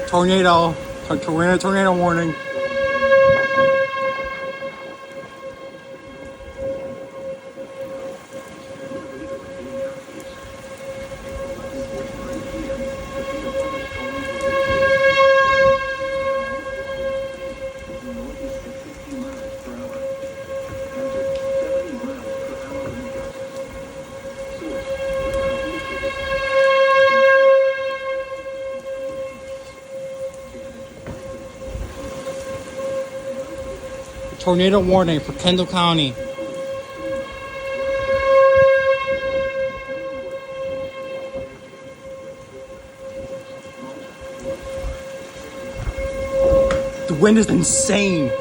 Tornado. Tornado warning. Tornado warning for Kendall County. The wind is insane.